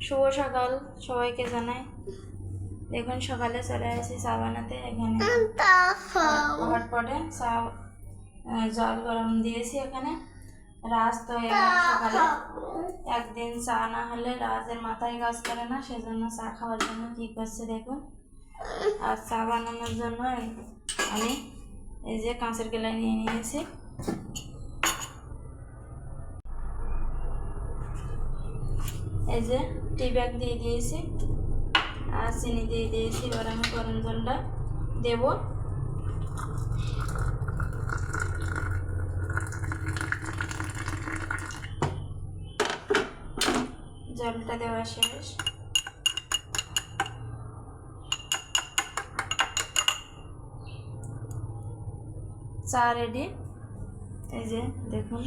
শুভ সকাল সবাইকে জানাই। দেখুন সকালে চলে আসি চা বানাতে। এখানে হটপটে চা জল গরম দিয়েছি। এখানে রাজ তো সকালে একদিন চা না হলে রাজের মাথায় কাজ করে না, সেজন্য চা খাওয়ার জন্য কী করছে দেখুন। আর চা বানানোর জন্য আমি এই যে কাঁচের গেলায় নিয়ে নিয়েছি। এই যে টি ব্যাগ দিয়ে দিয়েছি আর চিনি দিয়ে দিয়েছি। এবার আমি গরম জলটা দেব। জলটা দেওয়া শেষ। চা রেডি। এই যে দেখুন।